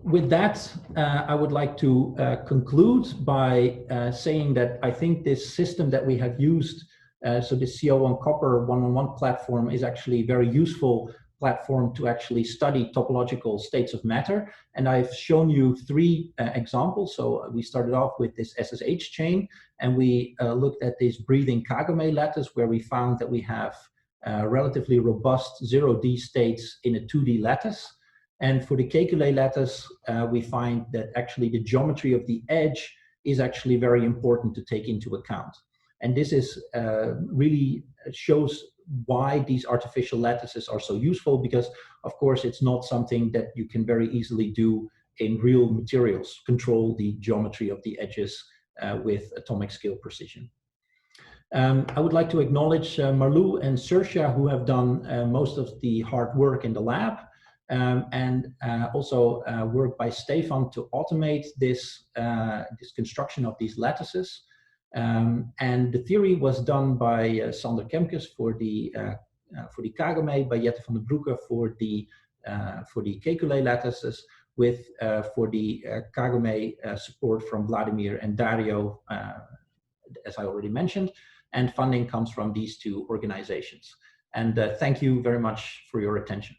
With that, I would like to conclude by saying that I think this system that we have used, so the CO on copper one-on-one platform, is actually a very useful platform to actually study topological states of matter. And I've shown you 3 examples. So we started off with this SSH chain, and we looked at this breathing kagome lattice, where we found that we have relatively robust 0D states in a 2D lattice. And for the Kekulé lattice, we find that actually the geometry of the edge is actually very important to take into account. And this is really shows why these artificial lattices are so useful, because of course it's not something that you can very easily do in real materials, control the geometry of the edges with atomic scale precision. I would like to acknowledge Marlou and Sersha, who have done most of the hard work in the lab. And also work by Stefan to automate this, this construction of these lattices. And the theory was done by Sander Kemkes for the kagome, by Jette van den Broeke for the kagome lattices, with for the kagome support from Vladimir and Dario, as I already mentioned, and funding comes from these two organizations. And thank you very much for your attention.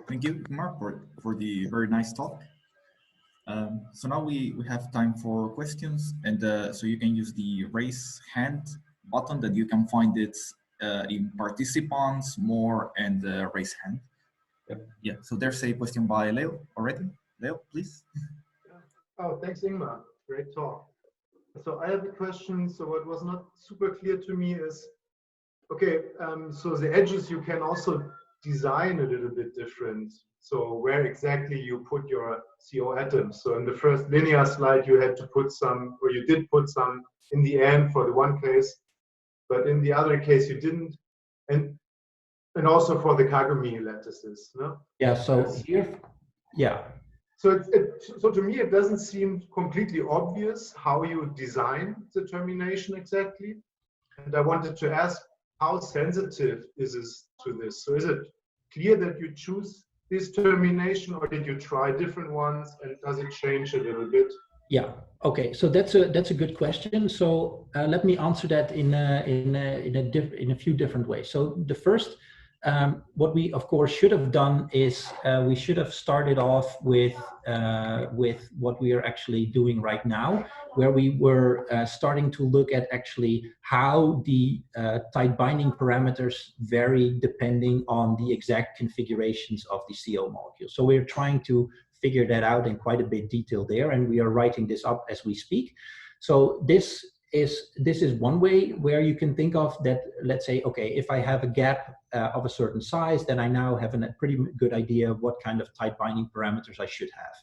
Thank you, Ingmar, for the very nice talk. So now we have time for questions, and so you can use the raise hand button that you can find it in participants, more, and raise hand. Yep. Yeah, so there's a question by Leo already. Leo, please. Oh, thanks, Ingmar. Great talk. So I have a question. So what was not super clear to me is, okay, so the edges you can also design a little bit different. So where exactly you put your CO atoms. So in the first linear slide, you had to put some, or you did put some in the end for the one case, but in the other case you didn't. And also for the kagome lattices, no? Yeah, so here, yeah. So so to me, it doesn't seem completely obvious how you design the termination exactly. And I wanted to ask, how sensitive is this to this? So is it clear that you choose this termination, or did you try different ones, and does it change a little bit? Yeah. Okay. So that's a good question. So let me answer that in a few different ways. So the first, what we of course should have done is we should have started off with what we are actually doing right now, where we were starting to look at actually how the tight binding parameters vary depending on the exact configurations of the CO molecule. So we're trying to figure that out in quite a bit detail there, and we are writing this up as we speak. So this is one way where you can think of that. Let's say, okay, if I have a gap of a certain size, then I now have a pretty good idea of what kind of tight binding parameters I should have.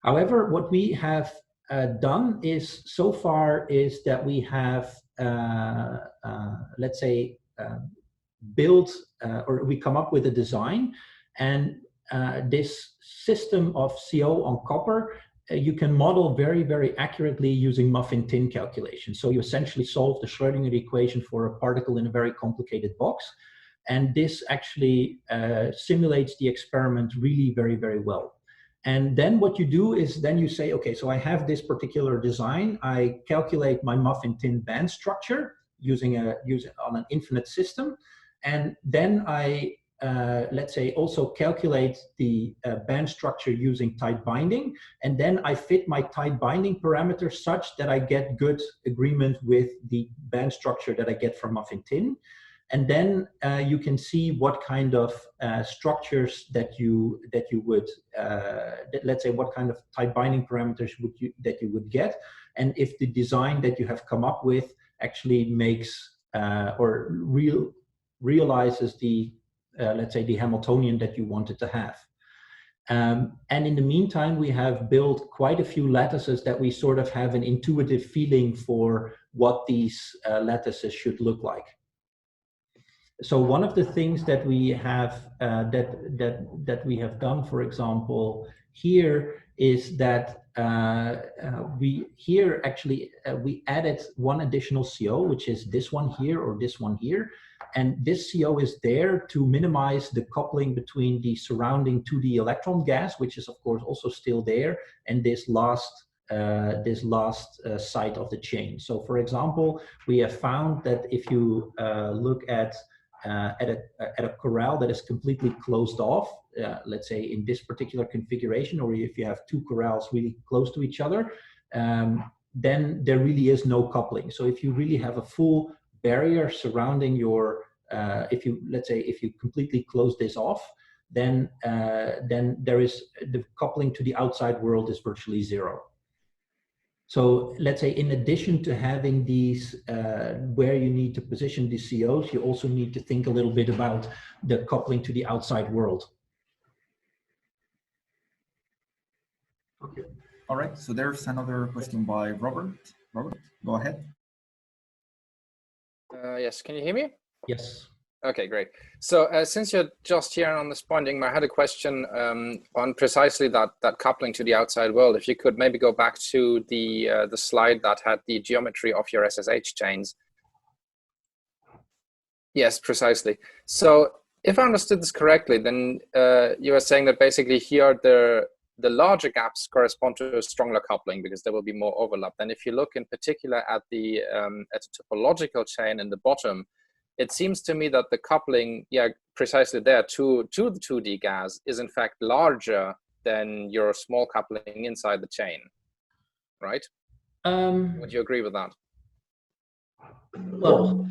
However, what we have done is so far is that we have let's say built or we come up with a design, and this system of CO on copper you can model very, very accurately using muffin tin calculation. So you essentially solve the Schrödinger equation for a particle in a very complicated box. And this actually simulates the experiment really very, very well. And then what you do is then you say, okay, so I have this particular design. I calculate my muffin tin band structure using on an infinite system. And then I let's say also calculate the band structure using tight binding, and then I fit my tight binding parameters such that I get good agreement with the band structure that I get from muffin tin. And then you can see what kind of structures that you would let's say what kind of tight binding parameters that you would get, and if the design that you have come up with actually makes or realizes the let's say the Hamiltonian that you wanted to have. And in the meantime, we have built quite a few lattices that we sort of have an intuitive feeling for what these lattices should look like. So one of the things that we have that we have done, for example, here is that we added one additional CO, which is this one here or this one here. And this CO is there to minimize the coupling between the surrounding 2D electron gas, which is of course also still there, and this last side of the chain. So for example, we have found that if you look at a corral that is completely closed off, let's say in this particular configuration, or if you have two corrals really close to each other, then there really is no coupling. So if you really have a full barrier surrounding your, if you completely close this off, then there is the coupling to the outside world is virtually zero. So let's say in addition to having these where you need to position the COs, you also need to think a little bit about the coupling to the outside world. Okay. All right, so there's another question by Robert. Robert, go ahead. Yes, can you hear me? Yes. Okay, great. So since you're just here on the spot, Ingmar, I had a question on precisely that coupling to the outside world. If you could maybe go back to the slide that had the geometry of your SSH chains. Yes, precisely. So If I understood this correctly, then you were saying that basically here the larger gaps correspond to a stronger coupling because there will be more overlap. Then if you look in particular at the topological chain in the bottom, it seems to me that the coupling, yeah, precisely there to the 2D gas is in fact larger than your small coupling inside the chain, right? Would you agree with that? Well,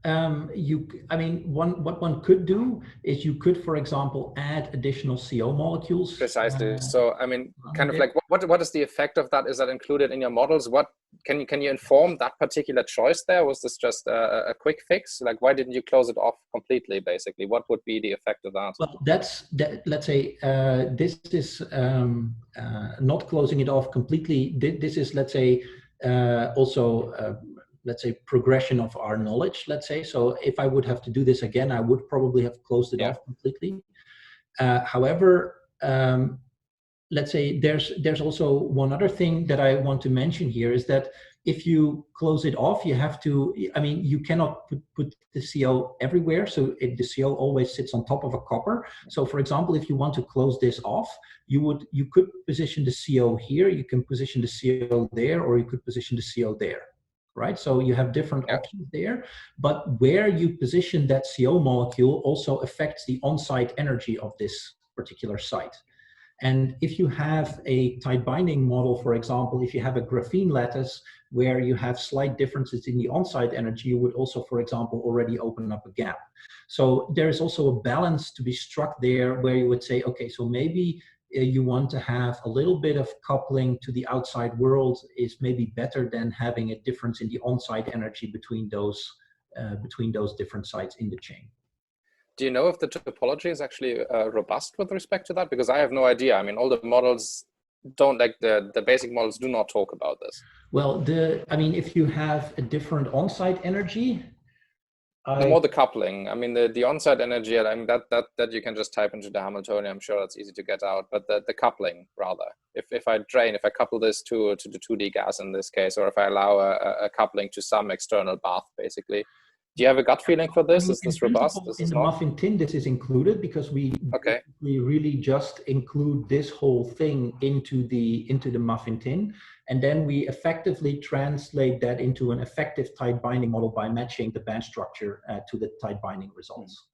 I mean, what one could do is you could, for example, add additional CO molecules. Precisely. So, I mean, kind of like what is the effect of that? Is that included in your models? What can you inform that particular choice there? Was this just a quick fix? Like, why didn't you close it off completely? Basically, what would be the effect of that? Well, let's say this is not closing it off completely. This is, let's say, also. Let's say progression of our knowledge, let's say. So if I would have to do this again, I would probably have closed it off completely. However, let's say there's also one other thing that I want to mention here is that if you close it off, you have to, I mean, you cannot put the CO everywhere. So the CO always sits on top of a copper. So for example, if you want to close this off, you could position the CO here, you can position the CO there, or you could position the CO there. Right, so you have different options there, but where you position that CO molecule also affects the on-site energy of this particular site. And if you have a tight binding model, for example, if you have a graphene lattice where you have slight differences in the on-site energy, you would also, for example, already open up a gap. So there is also a balance to be struck there where you would say, okay, so maybe you want to have a little bit of coupling to the outside world is maybe better than having a difference in the on-site energy between those different sites in the chain. Do you know if the topology is actually robust with respect to that? Because I have no idea. I mean, all the models don't, like the basic models do not talk about this. Well, I mean, if you have a different on-site energy, more the coupling. I mean, the on-site energy. I mean, that you can just type into the Hamiltonian. I'm sure that's easy to get out. But the coupling, rather, if I couple this to the 2D gas in this case, or if I allow a coupling to some external bath, basically. Do you have a gut feeling for this? Is this robust? In the muffin tin, this is included because we really just include this whole thing into the muffin tin, and then we effectively translate that into an effective tight binding model by matching the band structure to the tight binding results.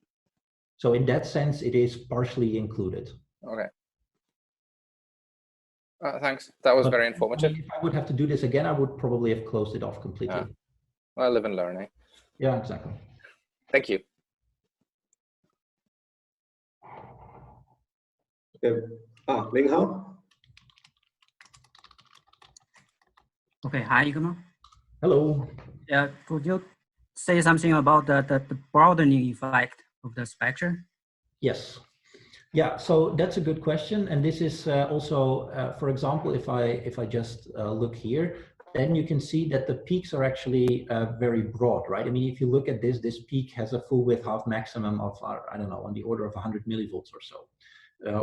So in that sense, it is partially included. Okay. Thanks. That was very informative. I mean, if I would have to do this again, I would probably have closed it off completely. Yeah. Well, live and learn, eh? Yeah, exactly. Thank you. Ling Hao. Okay, hi, Ingmar. Hello. Yeah, could you say something about the broadening effect of the spectrum? Yes. Yeah, so that's a good question. And this is also, for example, if I just look here, then you can see that the peaks are actually very broad, right? I mean, if you look at this peak has a full width half maximum of, I don't know, on the order of 100 millivolts or so.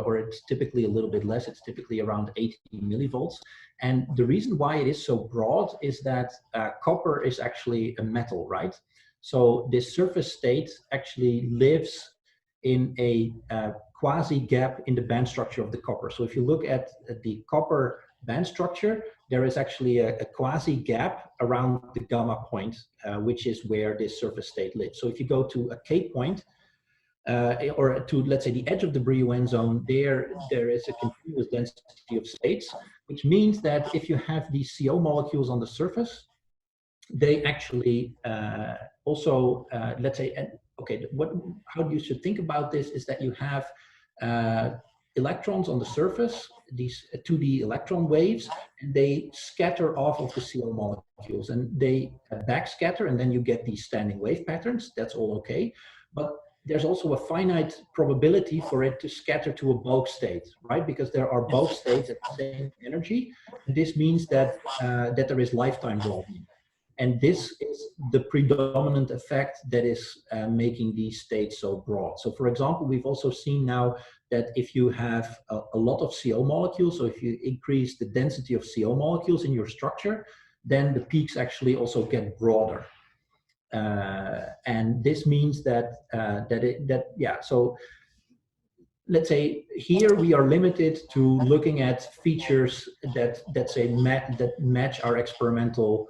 Or it's typically a little bit less, it's typically around 80 millivolts. And the reason why it is so broad is that copper is actually a metal, right? So this surface state actually lives in a quasi gap in the band structure of the copper. So if you look at the copper band structure, there is actually a quasi gap around the gamma point, which is where this surface state lives. So if you go to a K point, or to, let's say, the edge of the Brillouin zone, there is a continuous density of states, which means that if you have these CO molecules on the surface, they actually also, let's say, okay, how you should think about this is that you have electrons on the surface, these 2D electron waves, and they scatter off of the CO molecules, and they backscatter, and then you get these standing wave patterns. That's all okay, but there's also a finite probability for it to scatter to a bulk state, right? Because there are bulk states at the same energy. And this means that that there is lifetime broadening. And this is the predominant effect that is making these states so broad. So for example, we've also seen now that if you have a lot of CO molecules, so if you increase the density of CO molecules in your structure, then the peaks actually also get broader. And this means that so let's say here we are limited to looking at features that match our experimental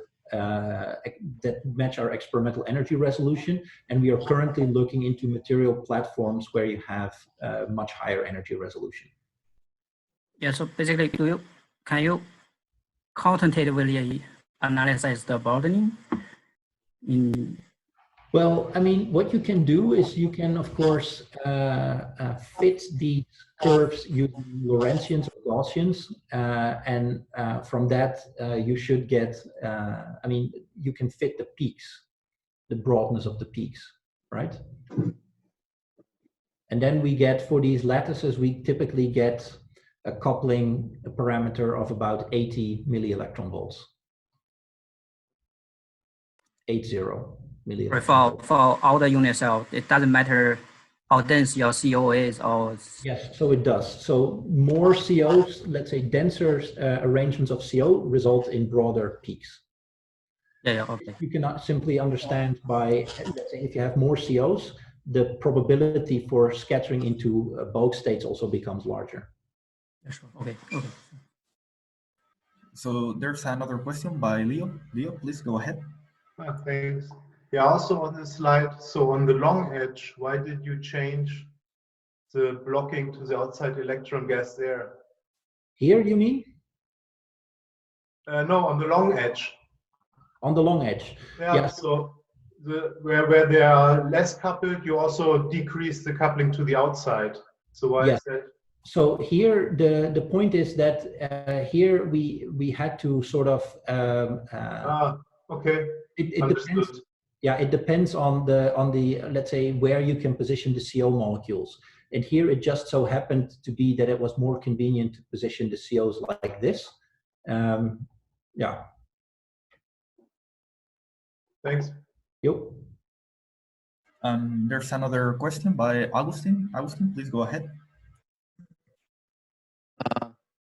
energy resolution, and we are currently looking into material platforms where you have much higher energy resolution. Yeah. So basically, can you quantitatively analyze the broadening? Well, I mean, what you can do is you can, of course, fit these curves using Lorentzians or Gaussians, and from that you should get, I mean, you can fit the peaks, the broadness of the peaks, right? And then we get, for these lattices, we typically get a coupling parameter of about 80 milli-electron volts. 80 milli-electron. For all the unit cells, it doesn't matter how dense your CO is, or yes, so it does. So more COs, let's say denser arrangements of CO, result in broader peaks. Yeah, okay. You cannot simply understand by, let's say, if you have more COs, the probability for scattering into bulk states also becomes larger. Yeah, sure. Okay. So there's another question by Leo. Leo, please go ahead. Thanks. Yeah, also on this slide, so on the long edge, why did you change the blocking to the outside electron gas there? Here, you mean? No, on the long edge. On the long edge. Yeah, yes. So where they are less coupled, you also decrease the coupling to the outside. So why is that? So here, the point is that here we had to sort of okay. It depends. Yeah, it depends on the let's say where you can position the CO molecules. And here it just so happened to be that it was more convenient to position the COs like this. Yeah. Thanks. Yep. There's another question by Augustine. Augustine, please go ahead.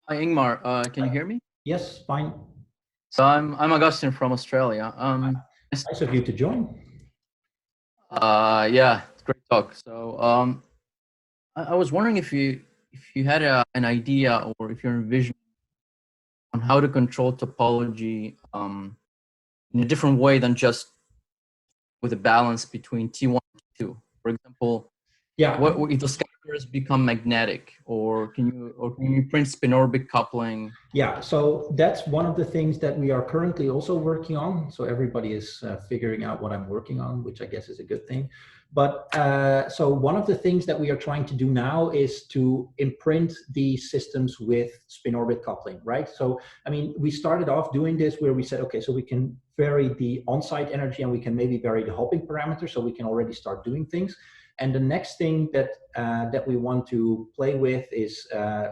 Hi, Ingmar. Can you hear me? Yes, fine. So I'm Augustine from Australia. Nice of you to join. Yeah, it's great talk. So I was wondering if you had an idea, or if you're envisioning on how to control topology in a different way than just with a balance between T1 and T2. For example, what if the scatters become magnetic, or can you print spin orbit coupling? Yeah, so that's one of the things that we are currently also working on. So everybody is figuring out what I'm working on, which I guess is a good thing. But so one of the things that we are trying to do now is to imprint these systems with spin orbit coupling, right? So, I mean, we started off doing this where we said, okay, so we can vary the on-site energy and we can maybe vary the hopping parameter, so we can already start doing things. And the next thing that that we want to play with is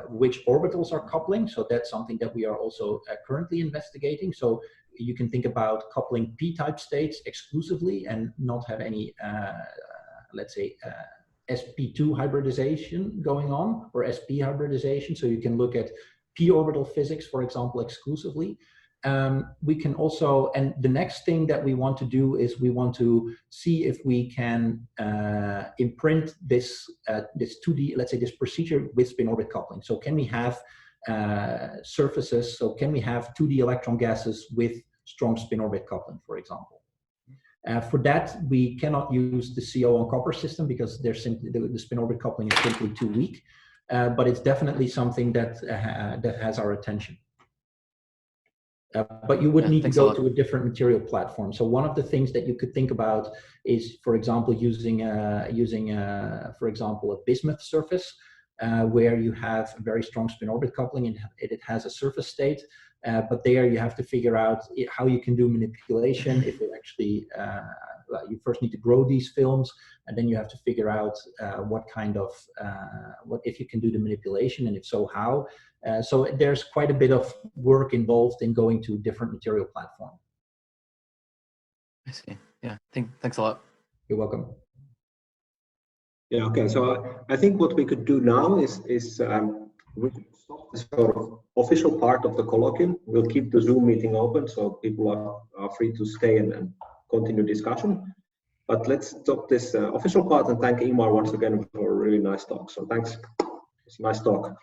which orbitals are coupling. So that's something that we are also currently investigating. So you can think about coupling p-type states exclusively and not have any, let's say, sp2 hybridization going on, or sp hybridization. So you can look at p-orbital physics, for example, exclusively. We can also, and the next thing that we want to do is we want to see if we can imprint this this 2D, let's say this procedure with spin orbit coupling. So can we have surfaces, so can we have 2D electron gases with strong spin orbit coupling, for example? For that, we cannot use the CO on copper system because they're simply, the spin orbit coupling is simply too weak, but it's definitely something that, that has our attention. But you would need to go to a different material platform. So one of the things that you could think about is, for example, using for example, a bismuth surface where you have very strong spin orbit coupling and it has a surface state. But there you have to figure out how you can do manipulation. If it actually, you first need to grow these films, and then you have to figure out what kind of, if you can do the manipulation, and if so, how. So there's quite a bit of work involved in going to different material platform. I see. Yeah, thanks a lot. You're welcome. Yeah, okay. So I think what we could do now is we could stop this sort of official part of the colloquium. We'll keep the Zoom meeting open, so people are free to stay and continue discussion. But let's stop this official part and thank Ingmar once again for a really nice talk. So thanks. It's a nice talk.